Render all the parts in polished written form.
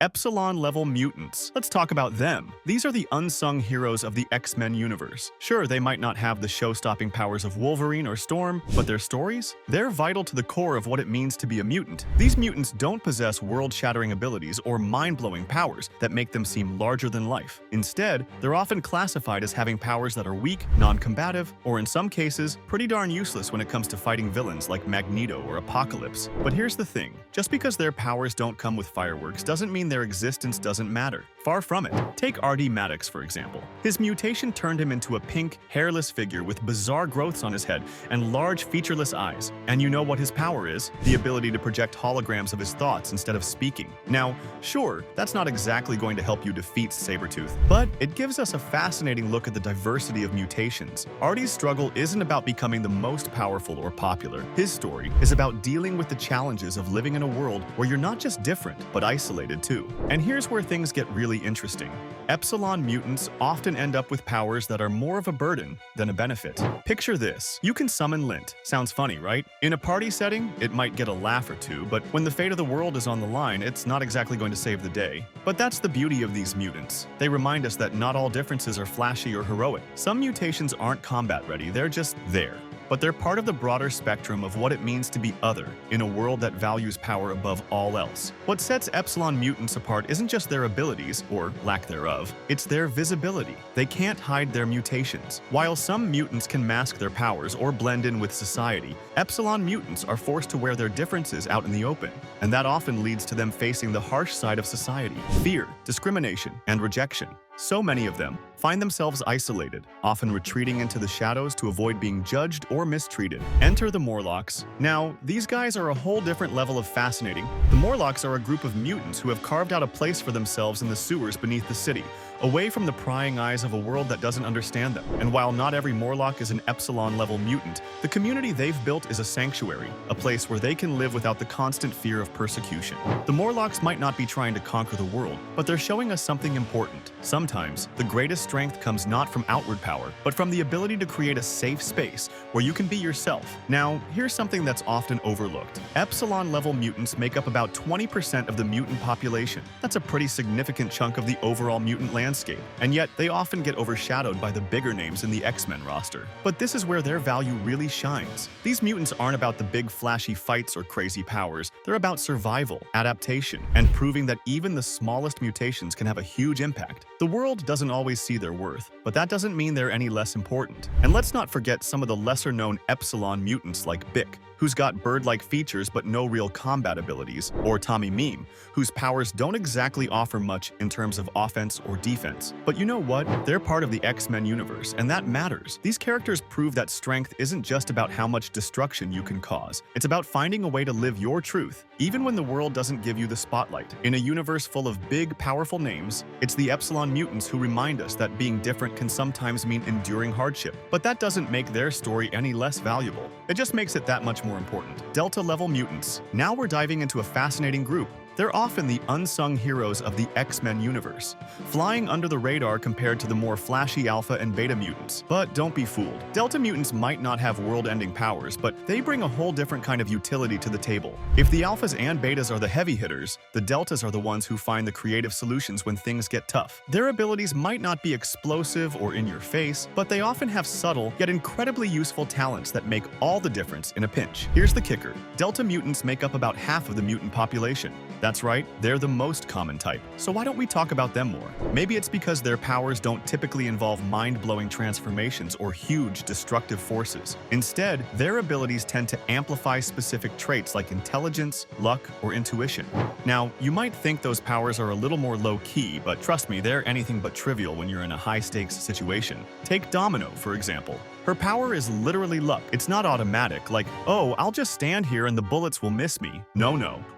Epsilon-level mutants. Let's talk about them. These are the unsung heroes of the X-Men universe. Sure, they might not have the show-stopping powers of Wolverine or Storm, but their stories? They're vital to the core of what it means to be a mutant. These mutants don't possess world-shattering abilities or mind-blowing powers that make them seem larger than life. Instead, they're often classified as having powers that are weak, non-combative, or in some cases, pretty darn useless when it comes to fighting villains like Magneto or Apocalypse. But here's the thing. Just because their powers don't come with fireworks doesn't mean their existence doesn't matter. Far from it. Take Rd Maddox, for example. His mutation turned him into a pink, hairless figure with bizarre growths on his head and large, featureless eyes. And you know what his power is? The ability to project holograms of his thoughts instead of speaking. Now, sure, that's not exactly going to help you defeat Sabretooth, but it gives us a fascinating look at the diversity of mutations. Rd's struggle isn't about becoming the most powerful or popular. His story is about dealing with the challenges of living in a world where you're not just different, but isolated too. And here's where things get really interesting. Epsilon mutants often end up with powers that are more of a burden than a benefit. Picture this. You can summon lint. Sounds funny, right? In a party setting, it might get a laugh or two, but when the fate of the world is on the line, it's not exactly going to save the day. But that's the beauty of these mutants. They remind us that not all differences are flashy or heroic. Some mutations aren't combat ready, they're just there. But they're part of the broader spectrum of what it means to be other in a world that values power above all else. What sets Epsilon mutants apart isn't just their abilities, or lack thereof, it's their visibility. They can't hide their mutations. While some mutants can mask their powers or blend in with society, Epsilon mutants are forced to wear their differences out in the open, and that often leads to them facing the harsh side of society: fear, discrimination, and rejection. So many of them find themselves isolated, often retreating into the shadows to avoid being judged or mistreated. Enter the Morlocks. Now, these guys are a whole different level of fascinating. The Morlocks are a group of mutants who have carved out a place for themselves in the sewers beneath the city, away from the prying eyes of a world that doesn't understand them. And while not every Morlock is an Epsilon-level mutant, the community they've built is a sanctuary, a place where they can live without the constant fear of persecution. The Morlocks might not be trying to conquer the world, but they're showing us something important. Sometimes, the greatest strength comes not from outward power, but from the ability to create a safe space where you can be yourself. Now, here's something that's often overlooked. Epsilon-level mutants make up about 20% of the mutant population. That's a pretty significant chunk of the overall mutant landscape, and yet they often get overshadowed by the bigger names in the X-Men roster. But this is where their value really shines. These mutants aren't about the big flashy fights or crazy powers. They're about survival, adaptation, and proving that even the smallest mutations can have a huge impact. The world doesn't always see their worth, but that doesn't mean they're any less important. And let's not forget some of the lesser-known Epsilon mutants like Bick, who's got bird-like features but no real combat abilities, or Tommy Meme, whose powers don't exactly offer much in terms of offense or defense. But you know what? They're part of the X-Men universe, and that matters. These characters prove that strength isn't just about how much destruction you can cause. It's about finding a way to live your truth, even when the world doesn't give you the spotlight. In a universe full of big, powerful names, it's the Epsilon mutants who remind us that being different can sometimes mean enduring hardship. But that doesn't make their story any less valuable. It just makes it that much more important. Delta-level mutants. Now we're diving into a fascinating group. They're often the unsung heroes of the X-Men universe, flying under the radar compared to the more flashy alpha and beta mutants. But don't be fooled. Delta mutants might not have world-ending powers, but they bring a whole different kind of utility to the table. If the alphas and betas are the heavy hitters, the deltas are the ones who find the creative solutions when things get tough. Their abilities might not be explosive or in your face, but they often have subtle yet incredibly useful talents that make all the difference in a pinch. Here's the kicker. Delta mutants make up about half of the mutant population. That's right, they're the most common type. So why don't we talk about them more? Maybe it's because their powers don't typically involve mind-blowing transformations or huge destructive forces. Instead, their abilities tend to amplify specific traits like intelligence, luck, or intuition. Now, you might think those powers are a little more low-key, but trust me, they're anything but trivial when you're in a high-stakes situation. Take Domino, for example. Her power is literally luck. It's not automatic, like, oh, I'll just stand here and the bullets will miss me. No.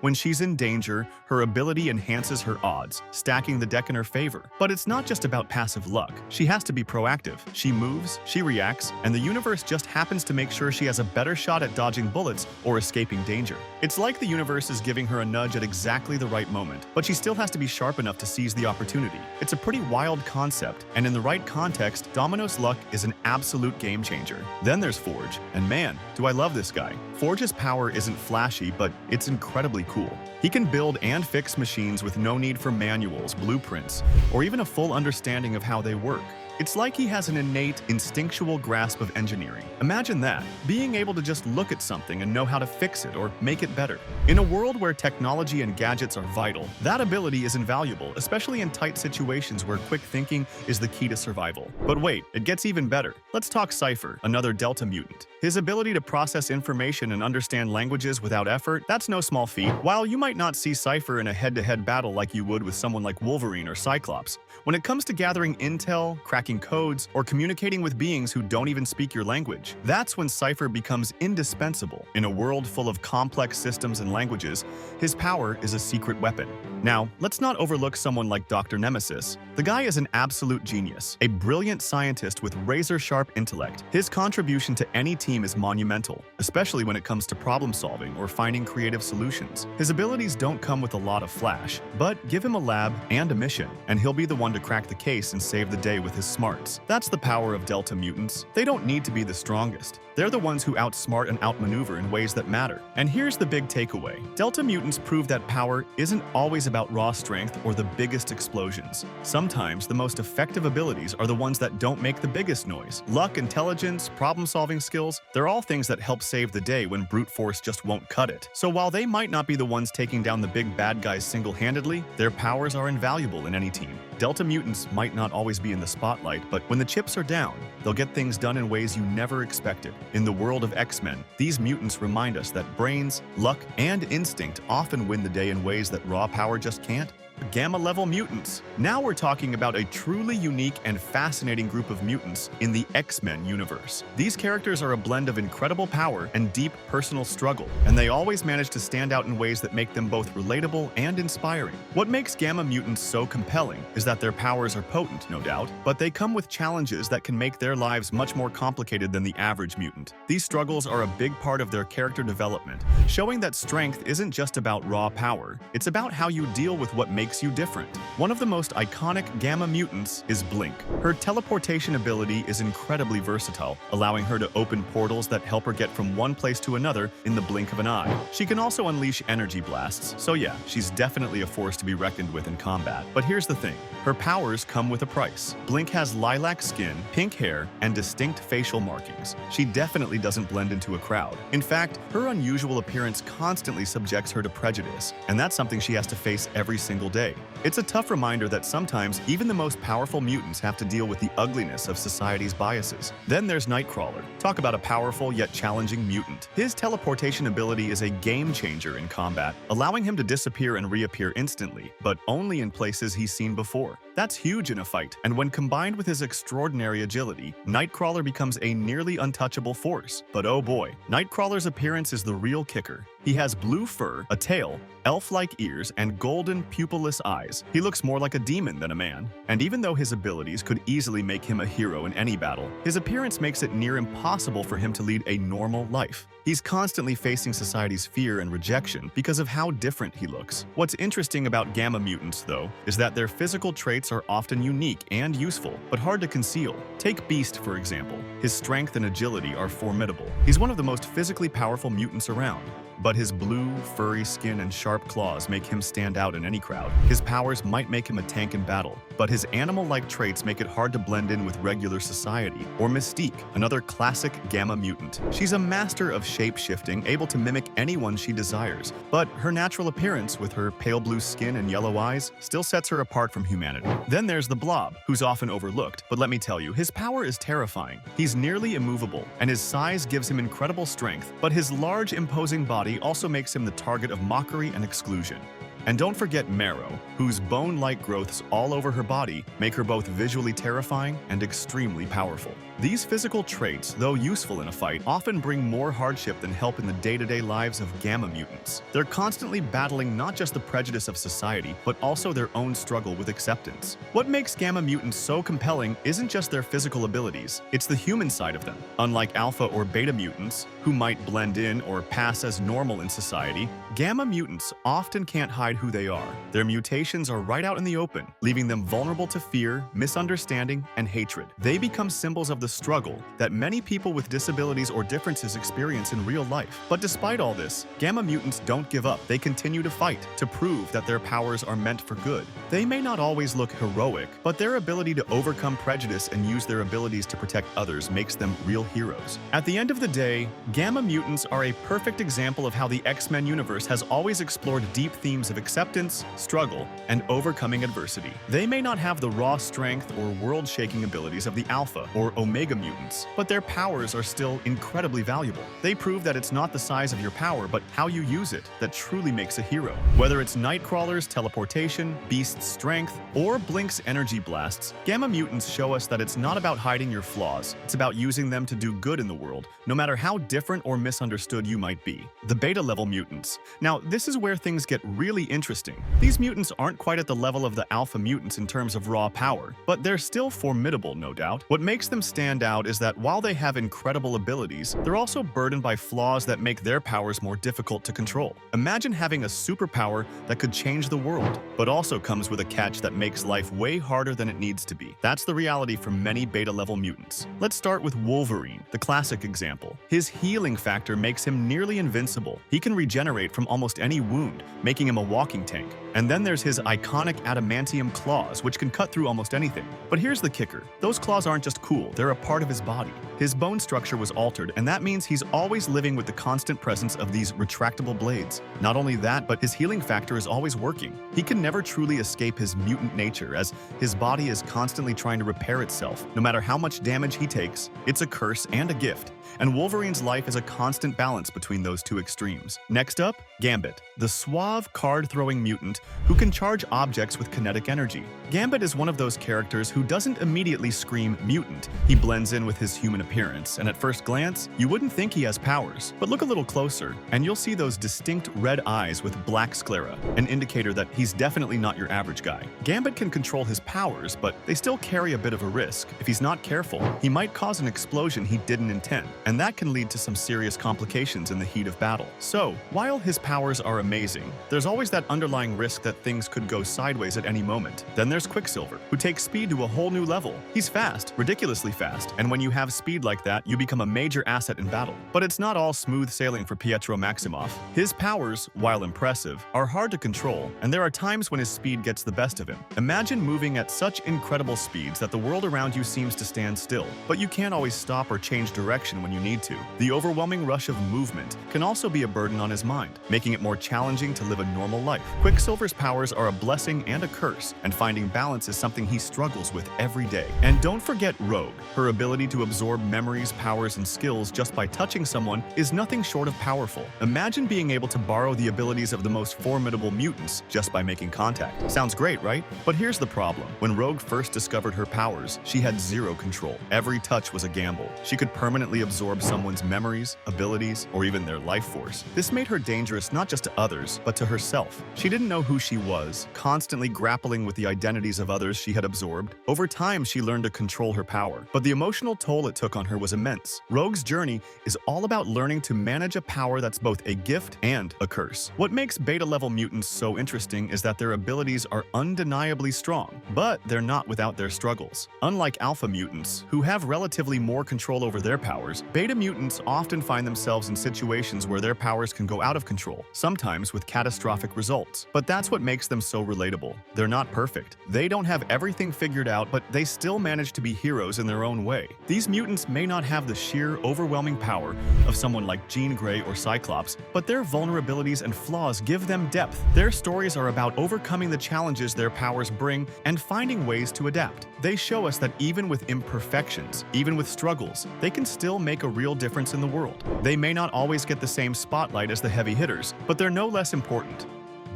When she's in danger, her ability enhances her odds, stacking the deck in her favor. But it's not just about passive luck. She has to be proactive. She moves, she reacts, and the universe just happens to make sure she has a better shot at dodging bullets or escaping danger. It's like the universe is giving her a nudge at exactly the right moment, but she still has to be sharp enough to seize the opportunity. It's a pretty wild concept, and in the right context, Domino's luck is an absolute game game changer. Then there's Forge, and man, do I love this guy. Forge's power isn't flashy, but it's incredibly cool. He can build and fix machines with no need for manuals, blueprints, or even a full understanding of how they work. It's like he has an innate, instinctual grasp of engineering. Imagine that, being able to just look at something and know how to fix it or make it better. In a world where technology and gadgets are vital, that ability is invaluable, especially in tight situations where quick thinking is the key to survival. But wait, it gets even better. Let's talk Cypher, another Delta mutant. His ability to process information and understand languages without effort, that's no small feat. While you might not see Cypher in a head-to-head battle like you would with someone like Wolverine or Cyclops, when it comes to gathering intel, cracking codes, or communicating with beings who don't even speak your language, that's when Cypher becomes indispensable. In a world full of complex systems and languages, his power is a secret weapon. Now, let's not overlook someone like Dr. Nemesis. The guy is an absolute genius, a brilliant scientist with razor-sharp intellect. His contribution to any team is monumental, especially when it comes to problem-solving or finding creative solutions. His abilities don't come with a lot of flash, but give him a lab and a mission, and he'll be the one to crack the case and save the day with his smarts. That's the power of Delta mutants. They don't need to be the strongest. They're the ones who outsmart and outmaneuver in ways that matter. And here's the big takeaway. Delta mutants prove that power isn't always about raw strength or the biggest explosions. Sometimes the most effective abilities are the ones that don't make the biggest noise. Luck, intelligence, problem-solving skills, they're all things that help save the day when brute force just won't cut it. So while they might not be the ones taking down the big bad guys single-handedly, their powers are invaluable in any team. Delta mutants might not always be in the spotlight, but when the chips are down, they'll get things done in ways you never expected. In the world of X-Men, these mutants remind us that brains, luck, and instinct often win the day in ways that raw power just can't. Gamma-level mutants. Now we're talking about a truly unique and fascinating group of mutants in the X-Men universe. These characters are a blend of incredible power and deep personal struggle, and they always manage to stand out in ways that make them both relatable and inspiring. What makes Gamma mutants so compelling is that their powers are potent, no doubt, but they come with challenges that can make their lives much more complicated than the average mutant. These struggles are a big part of their character development, showing that strength isn't just about raw power, it's about how you deal with what makes you different. One of the most iconic Gamma mutants is Blink. Her teleportation ability is incredibly versatile, allowing her to open portals that help her get from one place to another in the blink of an eye. She can also unleash energy blasts, so yeah, she's definitely a force to be reckoned with in combat. But here's the thing, her powers come with a price. Blink has lilac skin, pink hair, and distinct facial markings. She definitely doesn't blend into a crowd. In fact, her unusual appearance constantly subjects her to prejudice, and that's something she has to face every single day. It's a tough reminder that sometimes even the most powerful mutants have to deal with the ugliness of society's biases. Then there's Nightcrawler. Talk about a powerful yet challenging mutant. His teleportation ability is a game changer in combat, allowing him to disappear and reappear instantly, but only in places he's seen before. That's huge in a fight, and when combined with his extraordinary agility, Nightcrawler becomes a nearly untouchable force. But oh boy, Nightcrawler's appearance is the real kicker. He has blue fur, a tail, elf-like ears, and golden, pupilless eyes. He looks more like a demon than a man. And even though his abilities could easily make him a hero in any battle, his appearance makes it near impossible for him to lead a normal life. He's constantly facing society's fear and rejection because of how different he looks. What's interesting about Gamma mutants, though, is that their physical traits are often unique and useful, but hard to conceal. Take Beast, for example. His strength and agility are formidable. He's one of the most physically powerful mutants around. But his blue, furry skin and sharp claws make him stand out in any crowd. His powers might make him a tank in battle, but his animal-like traits make it hard to blend in with regular society. Or Mystique, another classic Gamma mutant. She's a master of shape-shifting, able to mimic anyone she desires, but her natural appearance, with her pale blue skin and yellow eyes, still sets her apart from humanity. Then there's the Blob, who's often overlooked, but let me tell you, his power is terrifying. He's nearly immovable, and his size gives him incredible strength, but his large, imposing body also makes him the target of mockery and exclusion. And don't forget Marrow, whose bone-like growths all over her body make her both visually terrifying and extremely powerful. These physical traits, though useful in a fight, often bring more hardship than help in the day-to-day lives of Gamma mutants. They're constantly battling not just the prejudice of society, but also their own struggle with acceptance. What makes Gamma mutants so compelling isn't just their physical abilities, it's the human side of them. Unlike Alpha or Beta mutants, who might blend in or pass as normal in society, Gamma mutants often can't hide who they are. Their mutations are right out in the open, leaving them vulnerable to fear, misunderstanding, and hatred. They become symbols of the struggle that many people with disabilities or differences experience in real life. But despite all this, Gamma Mutants don't give up. They continue to fight to prove that their powers are meant for good. They may not always look heroic, but their ability to overcome prejudice and use their abilities to protect others makes them real heroes. At the end of the day, Gamma Mutants are a perfect example of how the X-Men universe has always explored deep themes of acceptance, struggle, and overcoming adversity. They may not have the raw strength or world-shaking abilities of the Alpha or Omega Mutants, but their powers are still incredibly valuable. They prove that it's not the size of your power, but how you use it that truly makes a hero. Whether it's Nightcrawler's teleportation, Beast's strength, or Blink's energy blasts, Gamma Mutants show us that it's not about hiding your flaws. It's about using them to do good in the world, no matter how different or misunderstood you might be. The beta-level mutants. Now, this is where things get really interesting. These mutants aren't quite at the level of the alpha mutants in terms of raw power, but they're still formidable, no doubt. What makes them stand out is that while they have incredible abilities, they're also burdened by flaws that make their powers more difficult to control. Imagine having a superpower that could change the world, but also comes with a catch that makes life way harder than it needs to be. That's the reality for many beta-level mutants. Let's start with Wolverine, the classic example. His healing factor makes him nearly invincible. He can regenerate from almost any wound, making him a walking tank. And then there's his iconic adamantium claws, which can cut through almost anything. But here's the kicker. Those claws aren't just cool, they're a part of his body. His bone structure was altered, and that means he's always living with the constant presence of these retractable blades. Not only that, but his healing factor is always working. He can never truly escape his mutant nature, as his body is constantly trying to repair itself. No matter how much damage he takes, it's a curse and a gift. And Wolverine's life is a constant balance between those two extremes. Next up, Gambit, the suave, card-throwing mutant who can charge objects with kinetic energy. Gambit is one of those characters who doesn't immediately scream mutant. He blends in with his human appearance, and at first glance, you wouldn't think he has powers. But look a little closer, and you'll see those distinct red eyes with black sclera, an indicator that he's definitely not your average guy. Gambit can control his powers, but they still carry a bit of a risk. If he's not careful, he might cause an explosion he didn't intend, and that can lead to some serious complications in the heat of battle. So, while his powers are amazing, there's always that underlying risk that things could go sideways at any moment. Then there's Quicksilver, who takes speed to a whole new level. He's fast, ridiculously fast, and when you have speed like that, you become a major asset in battle. But it's not all smooth sailing for Pietro Maximoff. His powers, while impressive, are hard to control, and there are times when his speed gets the best of him. Imagine moving at such incredible speeds that the world around you seems to stand still, but you can't always stop or change direction when you need to. The overwhelming rush of movement can also be a burden on his mind, making it more challenging to live a normal life. Quicksilver's powers are a blessing and a curse, and finding balance is something he struggles with every day. And don't forget Rogue. Her ability to absorb memories, powers, and skills just by touching someone is nothing short of powerful. Imagine being able to borrow the abilities of the most formidable mutants just by making contact. Sounds great, right? But here's the problem. When Rogue first discovered her powers, she had zero control. Every touch was a gamble. She could permanently absorb someone's memories, abilities, or even their life force. This made her dangerous not just to others, but to herself. She didn't know who she was, constantly grappling with the identities of others she had absorbed. Over time, she learned to control her power, but the emotional toll it took on her was immense. Rogue's journey is all about learning to manage a power that's both a gift and a curse. What makes beta-level mutants so interesting is that their abilities are undeniably strong, but they're not without their struggles. Unlike alpha mutants, who have relatively more control over their powers, beta mutants often find themselves in situations where their powers can go out of control, sometimes with catastrophic results. But that's what makes them so relatable. They're not perfect. They don't have everything figured out, but they still manage to be heroes in their own way. These mutants may not have the sheer, overwhelming power of someone like Jean Grey or Cyclops, but their vulnerabilities and flaws give them depth. Their stories are about overcoming the challenges their powers bring and finding ways to adapt. They show us that even with imperfections, even with struggles, they can still make a real difference in the world. They may not always get the same spotlight as the heavy hitters, but they're no less important.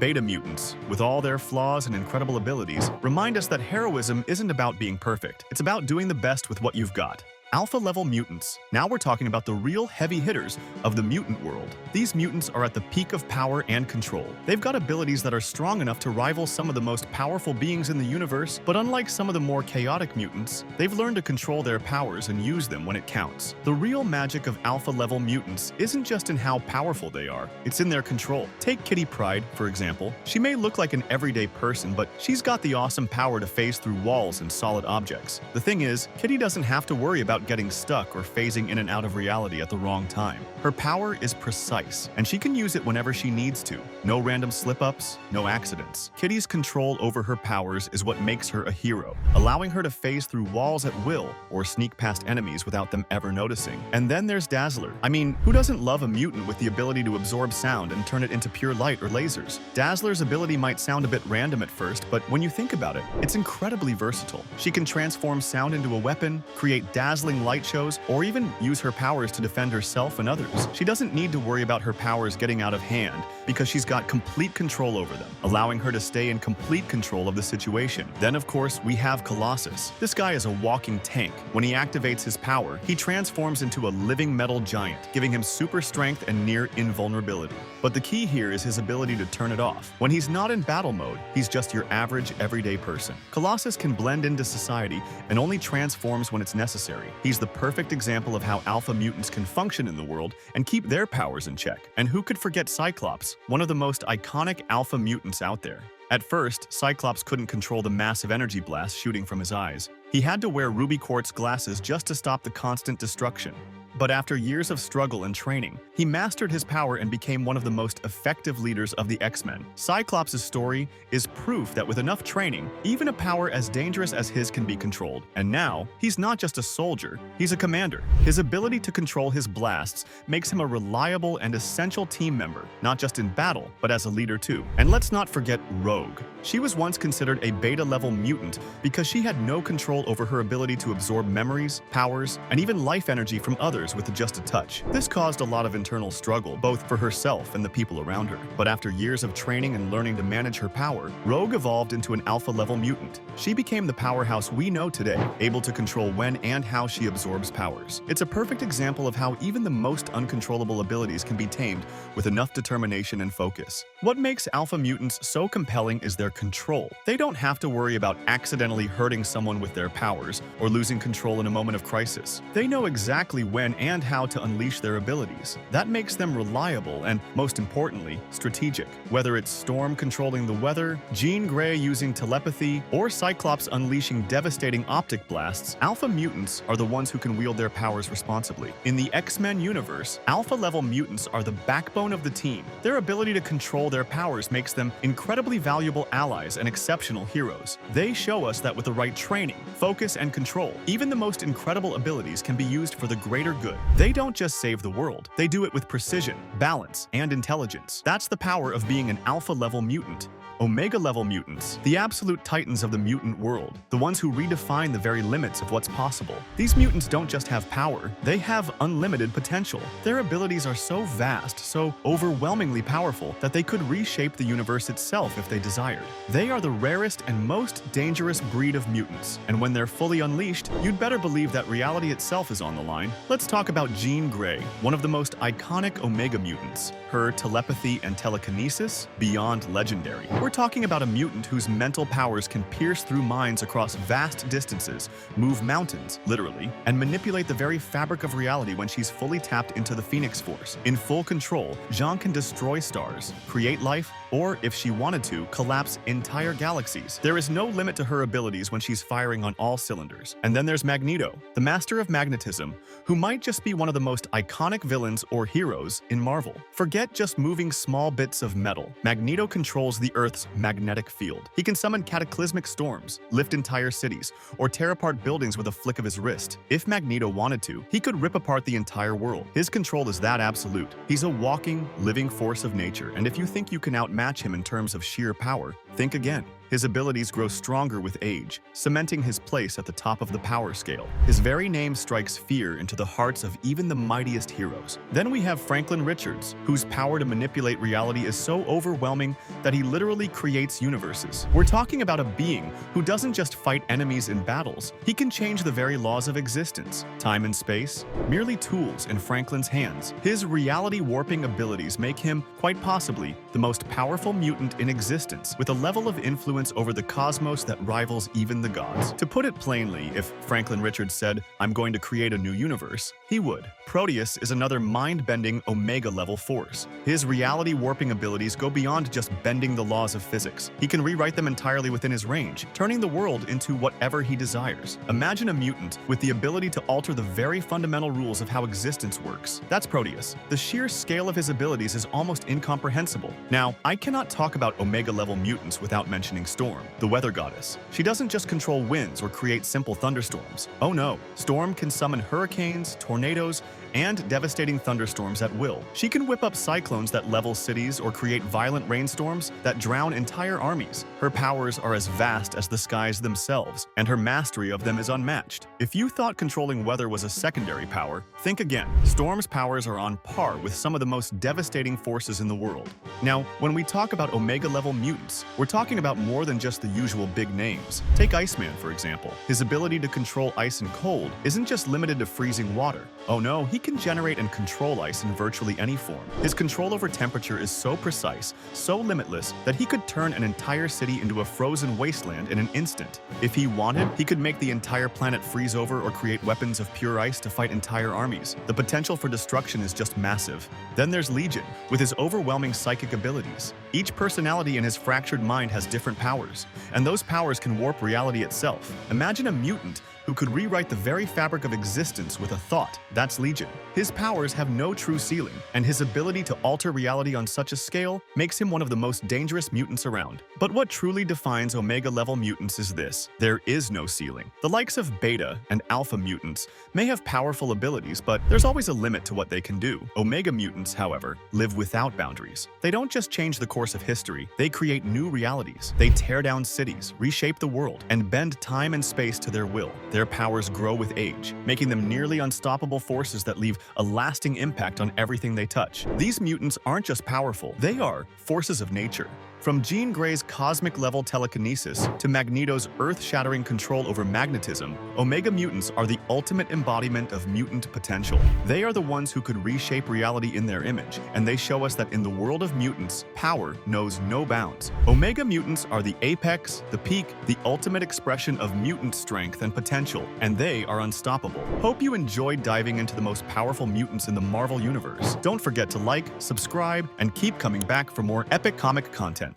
Beta mutants, with all their flaws and incredible abilities, remind us that heroism isn't about being perfect. It's about doing the best with what you've got. Alpha-level mutants. Now we're talking about the real heavy hitters of the mutant world. These mutants are at the peak of power and control. They've got abilities that are strong enough to rival some of the most powerful beings in the universe, but unlike some of the more chaotic mutants, they've learned to control their powers and use them when it counts. The real magic of alpha-level mutants isn't just in how powerful they are, it's in their control. Take Kitty Pryde, for example. She may look like an everyday person, but she's got the awesome power to phase through walls and solid objects. The thing is, Kitty doesn't have to worry about without getting stuck or phasing in and out of reality at the wrong time. Her power is precise, and she can use it whenever she needs to. No random slip-ups, no accidents. Kitty's control over her powers is what makes her a hero, allowing her to phase through walls at will or sneak past enemies without them ever noticing. And then there's Dazzler. I mean, who doesn't love a mutant with the ability to absorb sound and turn it into pure light or lasers? Dazzler's ability might sound a bit random at first, but when you think about it, it's incredibly versatile. She can transform sound into a weapon, create dazzling light shows, or even use her powers to defend herself and others. She doesn't need to worry about her powers getting out of hand because she's got complete control over them, allowing her to stay in complete control of the situation. Then, of course, we have Colossus. This guy is a walking tank. When he activates his power, he transforms into a living metal giant, giving him super strength and near invulnerability. But the key here is his ability to turn it off. When he's not in battle mode, he's just your average, everyday person. Colossus can blend into society and only transforms when it's necessary. He's the perfect example of how alpha mutants can function in the world and keep their powers in check. And who could forget Cyclops, one of the most iconic alpha mutants out there? At first, Cyclops couldn't control the massive energy blast shooting from his eyes. He had to wear ruby quartz glasses just to stop the constant destruction. But after years of struggle and training, he mastered his power and became one of the most effective leaders of the X-Men. Cyclops' story is proof that with enough training, even a power as dangerous as his can be controlled. And now, he's not just a soldier, he's a commander. His ability to control his blasts makes him a reliable and essential team member, not just in battle, but as a leader too. And let's not forget Rogue. She was once considered a beta-level mutant because she had no control over her ability to absorb memories, powers, and even life energy from others with just a touch. This caused a lot of internal struggle, both for herself and the people around her. But after years of training and learning to manage her power, Rogue evolved into an alpha-level mutant. She became the powerhouse we know today, able to control when and how she absorbs powers. It's a perfect example of how even the most uncontrollable abilities can be tamed with enough determination and focus. What makes alpha mutants so compelling is their control. They don't have to worry about accidentally hurting someone with their powers or losing control in a moment of crisis. They know exactly when and how to unleash their abilities. That makes them reliable and, most importantly, strategic. Whether it's Storm controlling the weather, Jean Grey using telepathy, or Cyclops unleashing devastating optic blasts, alpha mutants are the ones who can wield their powers responsibly. In the X-Men universe, alpha-level mutants are the backbone of the team. Their ability to control their powers makes them incredibly valuable allies and exceptional heroes. They show us that with the right training, focus, and control, even the most incredible abilities can be used for the greater good. They don't just save the world, they do it with precision, balance, and intelligence. That's the power of being an alpha-level mutant. Omega-level mutants, the absolute titans of the mutant world, the ones who redefine the very limits of what's possible. These mutants don't just have power, they have unlimited potential. Their abilities are so vast, so overwhelmingly powerful, that they could reshape the universe itself if they desired. They are the rarest and most dangerous breed of mutants, and when they're fully unleashed, you'd better believe that reality itself is on the line. Let's talk about Jean Grey, one of the most iconic Omega mutants. Her telepathy and telekinesis, beyond legendary. We're talking about a mutant whose mental powers can pierce through minds across vast distances, move mountains, literally, and manipulate the very fabric of reality when she's fully tapped into the Phoenix Force. In full control, Jean can destroy stars, create life, or, if she wanted to, collapse entire galaxies. There is no limit to her abilities when she's firing on all cylinders. And then there's Magneto, the master of magnetism, who might just be one of the most iconic villains or heroes in Marvel. Forget just moving small bits of metal. Magneto controls the Earth's magnetic field. He can summon cataclysmic storms, lift entire cities, or tear apart buildings with a flick of his wrist. If Magneto wanted to, he could rip apart the entire world. His control is that absolute. He's a walking, living force of nature, and if you think you can outmatch him in terms of sheer power, think again. His abilities grow stronger with age, cementing his place at the top of the power scale. His very name strikes fear into the hearts of even the mightiest heroes. Then we have Franklin Richards, whose power to manipulate reality is so overwhelming that he literally creates universes. We're talking about a being who doesn't just fight enemies in battles. He can change the very laws of existence. Time and space, merely tools in Franklin's hands. His reality-warping abilities make him, quite possibly, the most powerful mutant in existence, with a level of influence influence over the cosmos that rivals even the gods. To put it plainly, if Franklin Richards said, "I'm going to create a new universe," he would. Proteus is another mind-bending Omega-level force. His reality-warping abilities go beyond just bending the laws of physics. He can rewrite them entirely within his range, turning the world into whatever he desires. Imagine a mutant with the ability to alter the very fundamental rules of how existence works. That's Proteus. The sheer scale of his abilities is almost incomprehensible. Now, I cannot talk about Omega-level mutants without mentioning Storm, the weather goddess. She doesn't just control winds or create simple thunderstorms. Oh no, Storm can summon hurricanes, tornadoes, and devastating thunderstorms at will. She can whip up cyclones that level cities or create violent rainstorms that drown entire armies. Her powers are as vast as the skies themselves, and her mastery of them is unmatched. If you thought controlling weather was a secondary power, think again. Storm's powers are on par with some of the most devastating forces in the world. Now, when we talk about Omega-level mutants, we're talking about more than just the usual big names. Take Iceman, for example. His ability to control ice and cold isn't just limited to freezing water. Oh no, he can generate and control ice in virtually any form. His control over temperature is so precise, so limitless, that he could turn an entire city into a frozen wasteland in an instant. If he wanted, he could make the entire planet freeze over or create weapons of pure ice to fight entire armies. The potential for destruction is just massive. Then there's Legion, with his overwhelming psychic abilities. Each personality in his fractured mind has different powers, and those powers can warp reality itself. Imagine a mutant who could rewrite the very fabric of existence with a thought. That's Legion. His powers have no true ceiling, and his ability to alter reality on such a scale makes him one of the most dangerous mutants around. But what truly defines Omega-level mutants is this: there is no ceiling. The likes of Beta and Alpha mutants may have powerful abilities, but there's always a limit to what they can do. Omega mutants, however, live without boundaries. They don't just change the course of history, they create new realities. They tear down cities, reshape the world, and bend time and space to their will. Their powers grow with age, making them nearly unstoppable forces that leave a lasting impact on everything they touch. These mutants aren't just powerful, they are forces of nature. From Jean Grey's cosmic-level telekinesis to Magneto's earth-shattering control over magnetism, Omega mutants are the ultimate embodiment of mutant potential. They are the ones who could reshape reality in their image, and they show us that in the world of mutants, power knows no bounds. Omega mutants are the apex, the peak, the ultimate expression of mutant strength and potential, and they are unstoppable. Hope you enjoyed diving into the most powerful mutants in the Marvel Universe. Don't forget to like, subscribe, and keep coming back for more epic comic content.